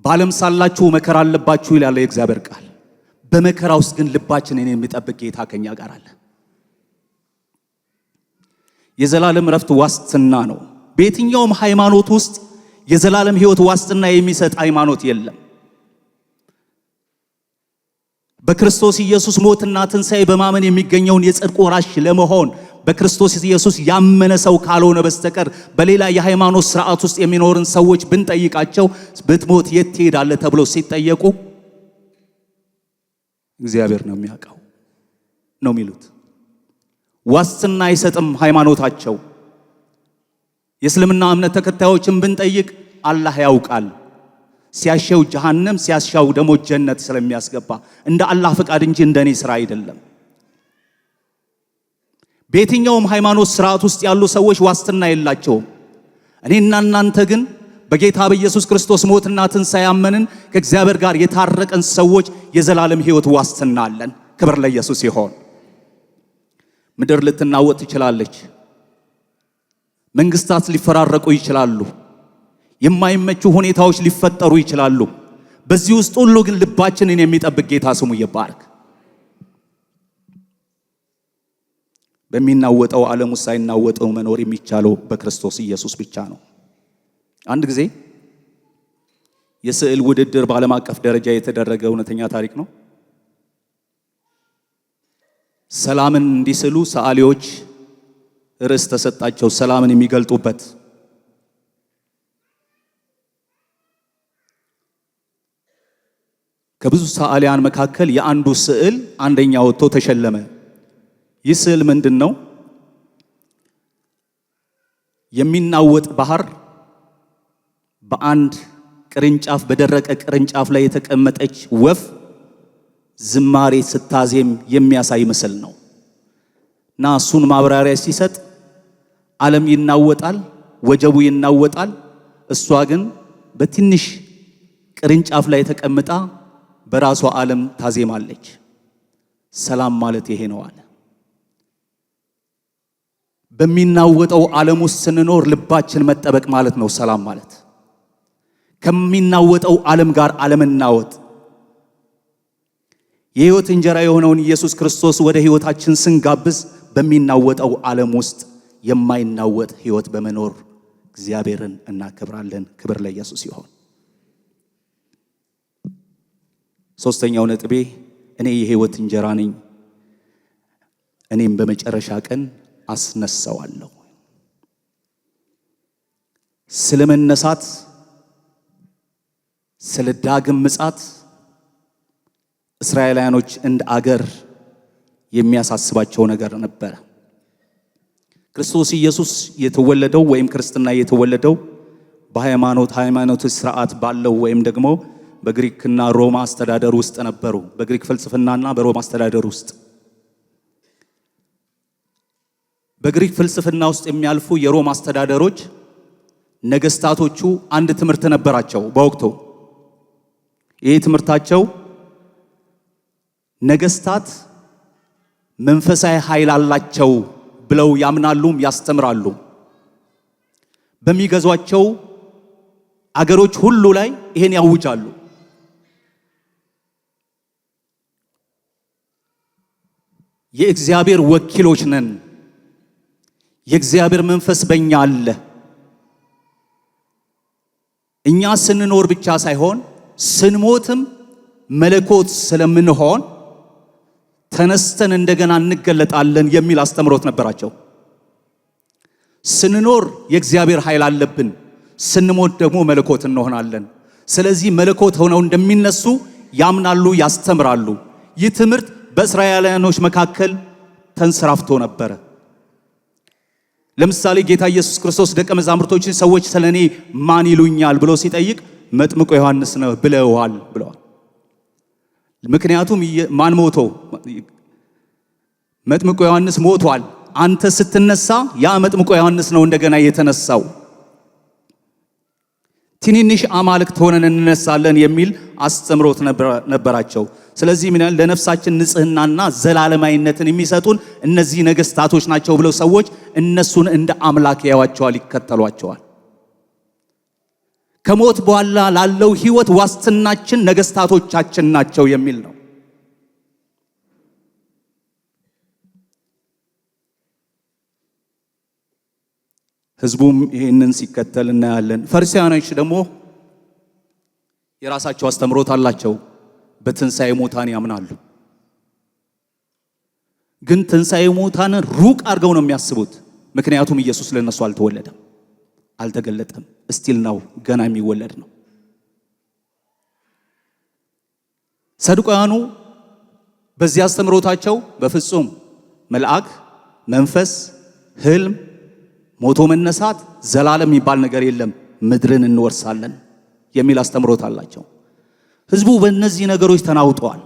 በዓለም ሳላችሁ መከራ አለባችሁ ይላል የእግዚአብሔር ቃል። በመከራ ውስጥ ግን ልባችንን የሚጠብቅ ጌታ ከኛ ጋር አለ። የዘላለም ረፍት ዋስትና ነው። በየትኛውም ሃይማኖት ውስጥ የዘላለም ሕይወት ዋስትና የሚሰጥ ሃይማኖት የለም። በክርስቶስ ኢየሱስ ሞትና ትንሣኤ በማመን የሚገኘውን የጽድቅ ወራሽ ለመሆን በክርስቶስ ኢየሱስ ያመነ ሰው ካልሆነ በስተቀር በሌላ የሃይማኖት ስርዓት ውስጥ የሚኖርን ሰዎች ብንጠይቃቸው ብትሞት የት ትሄዳለህ ተብለው ሲጠየቁ እግዚአብሔር ነው የሚያውቀው ነው የሚሉት። ዋስትና አይሰጥም ሃይማኖታቸው። የእስልምና እምነት ተከታዮችን ብንጠይቅ አላህ ያውቃል፣ ሲያሻው ጀሃነም ሲያሻው ደግሞ ጀነት ስለሚያስገባ እንደ አላህ ፈቃድ እንጂ እንደኔ ስራ አይደለም። በየትኛውም ሃይማኖት ስርዓት ውስጥ ያሉ ሰዎች ዋስትና የላቸውም። እኔና እናንተ ግን በጌታ በኢየሱስ ክርስቶስ ሞትና ትንሣኤ ያመንን ከእግዚአብሔር ጋር የታረቀን ሰዎች የዘላለም ሕይወት ዋስትና አለን። ክብር ለኢየሱስ ይሁን። ምድር ልትናወጥ ትችላለች። መንግስታት ሊፈራረቁ ይችላሉ። የማይመቹ ሁኔታዎች ሊፈጠሩ ይችላሉ። በዚህ ውስጥ ሁሉ ግን ልባችንን የሚጠብቅ ጌታ ስሙ ይባረክ። በሚናወጠው ዓለም ውስጥ ሳይናወጠው መኖር የሚቻለው በክርስቶስ ኢየሱስ ብቻ ነው። አንድ ጊዜ የስዕል ውድድር በዓለም አቀፍ ደረጃ የተደረገ እውነተኛ ታሪክ ነው። ሰላምን እንዲስሉ ሰዓሊዎች ርዕስ ተሰጣቸው፣ ሰላምን የሚገልጡበት። ከብዙ ሰዓሊያን መካከል የአንዱ ስዕል አንደኛ ወጥቶ ተሸለመ። ይህ ስዕል ምንድን ነው? የሚናወጥ ባህር በአንድ ቅርንጫፍ በደረቀ ቅርንጫፍ ላይ የተቀመጠች ወፍ ዝማሬ ስታዜም የሚያሳይ ምስል ነው እና እሱን ማብራሪያ ሲሰጥ ዓለም ይናወጣል፣ ወጀቡ ይናወጣል። እሷ ግን በትንሽ ቅርንጫፍ ላይ ተቀምጣ በራሷ ዓለም ታዜማለች። ሰላም ማለት ይሄ ነው አለ። በሚናወጠው ዓለም ውስጥ ስንኖር ልባችን መጠበቅ ማለት ነው ሰላም ማለት። ከሚናወጠው ዓለም ጋር አለመናወጥ። የሕይወት እንጀራ የሆነውን ኢየሱስ ክርስቶስ ወደ ሕይወታችን ስንጋብዝ በሚናወጠው ዓለም ውስጥ የማይናወጥ ሕይወት በመኖር እግዚአብሔርን እናከብራለን። ክብር ለኢየሱስ ይሁን። ሶስተኛው ነጥቤ እኔ የሕይወት እንጀራ ነኝ፣ እኔም በመጨረሻ ቀን አስነሳዋለሁ። ስለ መነሳት፣ ስለ ዳግም ምጽአት እስራኤላውያኖች እንደ አገር የሚያሳስባቸው ነገር ነበር። ክርስቶስ ኢየሱስ የተወለደው ወይም ክርስትና የተወለደው በሃይማኖት ስርዓት ባለው ወይም ደግሞ በግሪክና ሮማ አስተዳደር ውስጥ ነበሩ። በግሪክ ፍልስፍናና በሮማ አስተዳደር ውስጥ በግሪክ ፍልስፍና ውስጥ የሚያልፉ የሮማ አስተዳደሮች ነገስታቶቹ አንድ ትምህርት ነበራቸው በወቅቱ። ይህ ትምህርታቸው ነገስታት መንፈሳዊ ኃይል አላቸው ብለው ያምናሉም ያስተምራሉ። በሚገዟቸው አገሮች ሁሉ ላይ ይሄን ያውጃሉ። የእግዚአብሔር ወኪሎች ነን፣ የእግዚአብሔር መንፈስ በእኛ አለ። እኛ ስንኖር ብቻ ሳይሆን ስንሞትም መለኮት ስለምንሆን ተነስተን እንደገና እንገለጣለን የሚል አስተምሮት ነበራቸው። ስንኖር የእግዚአብሔር ኃይል አለብን፣ ስንሞት ደግሞ መለኮት እንሆናለን። ስለዚህ መለኮት ሆነው እንደሚነሱ ያምናሉ፣ ያስተምራሉ። ይህ ትምህርት በእስራኤላውያኖች መካከል ተንሰራፍቶ ነበረ። ለምሳሌ ጌታ ኢየሱስ ክርስቶስ ደቀ መዛሙርቶችን ሰዎች ስለኔ ማን ይሉኛል ብሎ ሲጠይቅ መጥምቁ ዮሐንስ ነው ብለዋል ብለዋል። ምክንያቱም ማን ሞቶ? መጥምቁ ዮሐንስ ሞቷል። አንተ ስትነሳ ያ መጥምቁ ዮሐንስ ነው እንደገና የተነሳው። ትንንሽ አማልክት ሆነን እንነሳለን የሚል አስተምሮት ነበራቸው። ስለዚህ ምን ያህል ለነፍሳችን ንጽህናና ዘላለማዊነትን የሚሰጡን እነዚህ ነገስታቶች ናቸው ብለው ሰዎች እነሱን እንደ አምላክ ያዋቸዋል፣ ይከተሏቸዋል። ከሞት በኋላ ላለው ህይወት ዋስትናችን ነገስታቶቻችን ናቸው የሚል ነው። ህዝቡም ይህንን ሲከተል እናያለን። ፈሪሳውያኖች ደግሞ የራሳቸው አስተምሮት አላቸው። በትንሣኤ ሙታን ያምናሉ። ግን ትንሣኤ ሙታንን ሩቅ አድርገው ነው የሚያስቡት። ምክንያቱም ኢየሱስ ለነሱ አልተወለደም፣ አልተገለጠም። እስቲል ነው ገና የሚወለድ ነው። ሰዱቃውያኑ በዚህ አስተምሮታቸው በፍጹም መልአክ፣ መንፈስ፣ ህልም፣ ሞቶ መነሳት፣ ዘላለም የሚባል ነገር የለም፣ ምድርን እንወርሳለን የሚል አስተምሮት አላቸው። ህዝቡ በእነዚህ ነገሮች ተናውጧል።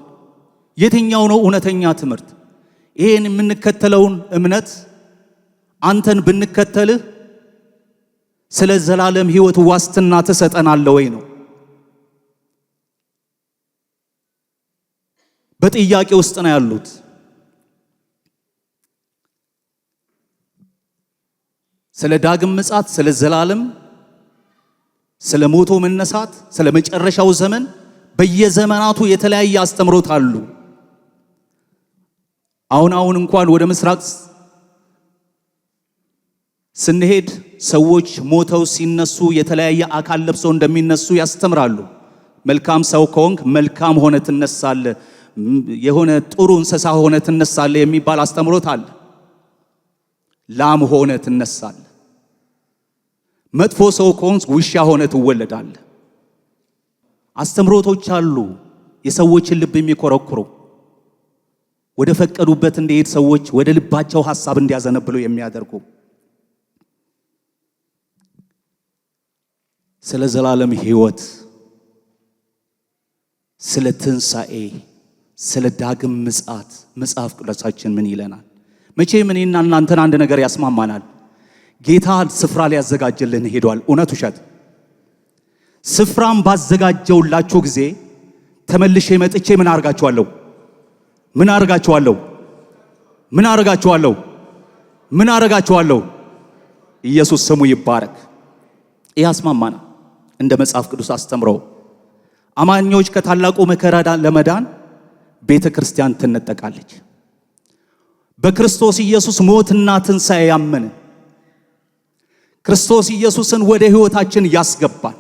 የትኛው ነው እውነተኛ ትምህርት? ይሄን የምንከተለውን እምነት አንተን ብንከተልህ ስለ ዘላለም ህይወት ዋስትና ትሰጠናለህ ወይ ነው። በጥያቄ ውስጥ ነው ያሉት። ስለ ዳግም ምጽአት፣ ስለ ዘላለም፣ ስለ ሞቶ መነሳት፣ ስለ መጨረሻው ዘመን በየዘመናቱ የተለያየ አስተምሮት አሉ። አሁን እንኳን ወደ ምስራቅ ስንሄድ ሰዎች ሞተው ሲነሱ የተለያየ አካል ለብሰው እንደሚነሱ ያስተምራሉ። መልካም ሰው ከሆንክ መልካም ሆነ ትነሳለህ፣ የሆነ ጥሩ እንስሳ ሆነ ትነሳለህ የሚባል አስተምሮት አለ። ላም ሆነ ትነሳለህ። መጥፎ ሰው ከሆንክ ውሻ ሆነ ትወለዳለህ። አስተምሮቶች አሉ የሰዎችን ልብ የሚኮረኩሩ፣ ወደ ፈቀዱበት እንዲሄድ ሰዎች ወደ ልባቸው ሐሳብ እንዲያዘነብሉ የሚያደርጉ። ስለ ዘላለም ህይወት፣ ስለ ትንሣኤ፣ ስለ ዳግም ምጽአት መጽሐፍ ቅዱሳችን ምን ይለናል? መቼም እኔና እናንተን አንድ ነገር ያስማማናል። ጌታ ስፍራ ሊያዘጋጅልን ሄዷል። እውነት ውሸት? ስፍራም ባዘጋጀውላችሁ ጊዜ ተመልሼ መጥቼ ምን አርጋችኋለሁ? ምን አርጋችኋለሁ? ምን አርጋችኋለሁ? ምን አርጋችኋለሁ? ኢየሱስ ስሙ ይባረክ። ያስማማናል። እንደ መጽሐፍ ቅዱስ አስተምሮ አማኞች ከታላቁ መከራ ለመዳን ቤተ ክርስቲያን ትነጠቃለች። በክርስቶስ ኢየሱስ ሞትና ትንሣኤ ያመነ ክርስቶስ ኢየሱስን ወደ ሕይወታችን ያስገባል።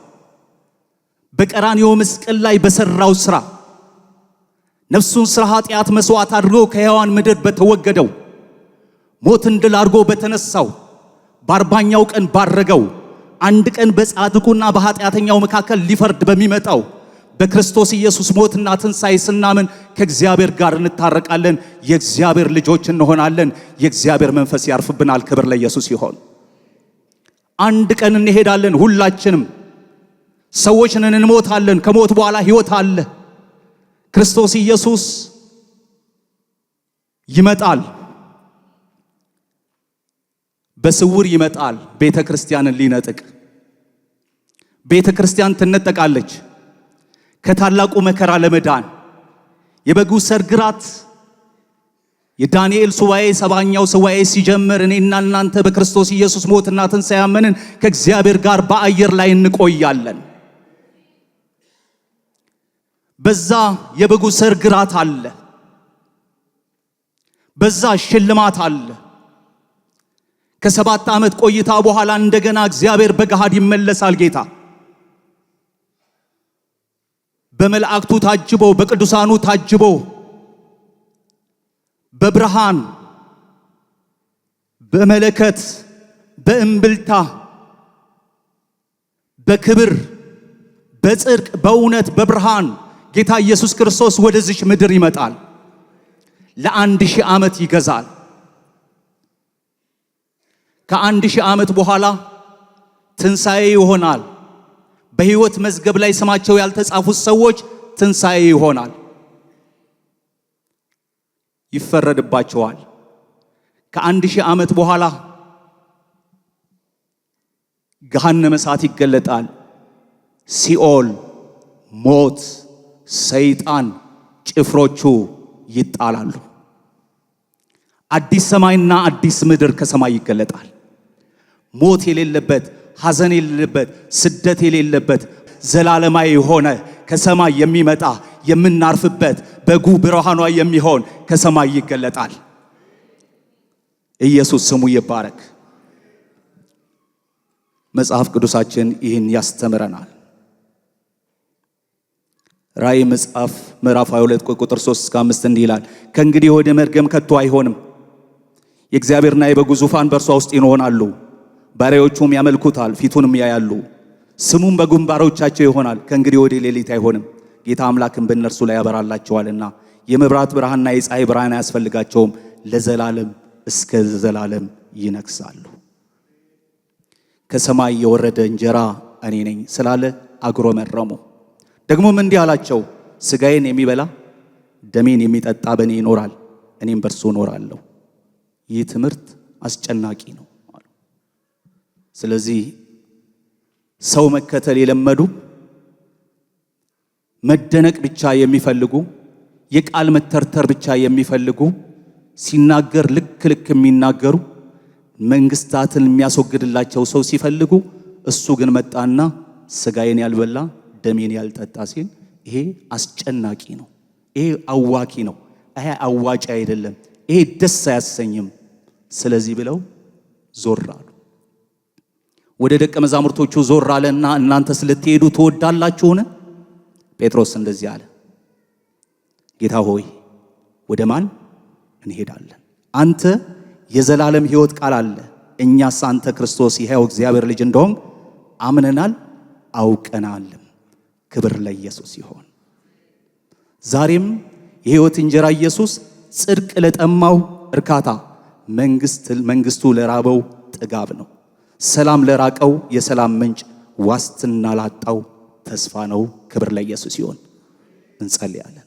በቀራንዮ መስቀል ላይ በሰራው ሥራ ነፍሱን ስለ ኃጢአት መስዋዕት አድርጎ ከሕያዋን ምድር በተወገደው ሞትን ድል አድርጎ በተነሳው በአርባኛው ቀን ባረገው አንድ ቀን በጻድቁና በኃጢአተኛው መካከል ሊፈርድ በሚመጣው በክርስቶስ ኢየሱስ ሞትና ትንሣኤ ስናምን ከእግዚአብሔር ጋር እንታረቃለን፣ የእግዚአብሔር ልጆች እንሆናለን፣ የእግዚአብሔር መንፈስ ያርፍብናል። ክብር ለኢየሱስ ይሁን። አንድ ቀን እንሄዳለን። ሁላችንም ሰዎች ነን፣ እንሞታለን። ከሞት በኋላ ሕይወት አለ። ክርስቶስ ኢየሱስ ይመጣል፣ በስውር ይመጣል። ቤተ ክርስቲያንን ሊነጥቅ። ቤተ ክርስቲያን ትነጠቃለች ከታላቁ መከራ ለመዳን። የበጉ ሰርግ ራት የዳንኤል ሱባኤ 70ኛው ሱባኤ ሲጀምር እኔና እናንተ በክርስቶስ ኢየሱስ ሞትና ትንሣኤ ያመንን ከእግዚአብሔር ጋር በአየር ላይ እንቆያለን። በዛ የበጉ ሰርግ ራት አለ፣ በዛ ሽልማት አለ። ከ7 ዓመት ቆይታ በኋላ እንደገና እግዚአብሔር በገሃድ ይመለሳል። ጌታ በመላእክቱ ታጅቦ በቅዱሳኑ ታጅቦ በብርሃን በመለከት በእምብልታ በክብር በጽድቅ በእውነት በብርሃን ጌታ ኢየሱስ ክርስቶስ ወደዚህ ምድር ይመጣል። ለ1000 ዓመት ይገዛል። ከ1000 ዓመት በኋላ ትንሣኤ ይሆናል። በሕይወት መዝገብ ላይ ስማቸው ያልተጻፉት ሰዎች ትንሣኤ ይሆናል። ይፈረድባቸዋል። ከ1000 ዓመት በኋላ ገሃነመ እሳት ይገለጣል። ሲኦል፣ ሞት፣ ሰይጣን ጭፍሮቹ ይጣላሉ። አዲስ ሰማይና አዲስ ምድር ከሰማይ ይገለጣል። ሞት የሌለበት፣ ሐዘን የሌለበት፣ ስደት የሌለበት ዘላለማዊ የሆነ ከሰማይ የሚመጣ የምናርፍበት በጉ ብርሃኗ የሚሆን ከሰማይ ይገለጣል። ኢየሱስ ስሙ ይባረክ። መጽሐፍ ቅዱሳችን ይህን ያስተምረናል። ራእይ መጽሐፍ ምዕራፍ 22 ቁጥር 3 እስከ 5 እንዲህ ይላል፣ ከእንግዲህ ወደ መርገም ከቶ አይሆንም። የእግዚአብሔርና የበጉ ዙፋን በእርሷ ውስጥ ይሆናሉ፣ ባሪያዎቹም ያመልኩታል፣ ፊቱንም ያያሉ፣ ስሙም በግንባሮቻቸው ይሆናል። ከእንግዲህ ወደ ሌሊት አይሆንም፣ ጌታ አምላክም በእነርሱ ላይ ያበራላቸዋልና የመብራት ብርሃንና የፀሐይ ብርሃን አያስፈልጋቸውም፣ ለዘላለም እስከ ዘላለም ይነግሣሉ። ከሰማይ የወረደ እንጀራ እኔ ነኝ ስላለ አጉረመረሙ። ደግሞም እንዲህ አላቸው፣ ሥጋዬን የሚበላ ደሜን የሚጠጣ በእኔ ይኖራል፣ እኔም በእርሱ እኖራለሁ። ይህ ትምህርት አስጨናቂ ነው። ስለዚህ ሰው መከተል የለመዱ መደነቅ ብቻ የሚፈልጉ የቃል መተርተር ብቻ የሚፈልጉ ሲናገር ልክ ልክ የሚናገሩ መንግስታትን የሚያስወግድላቸው ሰው ሲፈልጉ እሱ ግን መጣና ሥጋዬን ያልበላ ደሜን ያልጠጣ ሲል ይሄ አስጨናቂ ነው። ይሄ አዋኪ ነው። ይሄ አዋጭ አይደለም። ይሄ ደስ አያሰኝም። ስለዚህ ብለው ዞር አሉ። ወደ ደቀ መዛሙርቶቹ ዞር አለና እናንተ ልትሄዱ ትወዳላችሁን? ጴጥሮስ እንደዚህ አለ፣ ጌታ ሆይ ወደ ማን እንሄዳለን? አንተ የዘላለም ሕይወት ቃል አለ። እኛስ አንተ ክርስቶስ የሕያው እግዚአብሔር ልጅ እንደሆንክ አምነናል አውቀናልም። ክብር ለኢየሱስ ይሁን። ዛሬም የሕይወት እንጀራ ኢየሱስ ጽድቅ ለጠማው እርካታ፣ መንግስቱ ለራበው ጥጋብ ነው። ሰላም ለራቀው የሰላም ምንጭ፣ ዋስትና ላጣው ተስፋ ነው። ክብር ለኢየሱስ ይሁን። እንጸልያለን።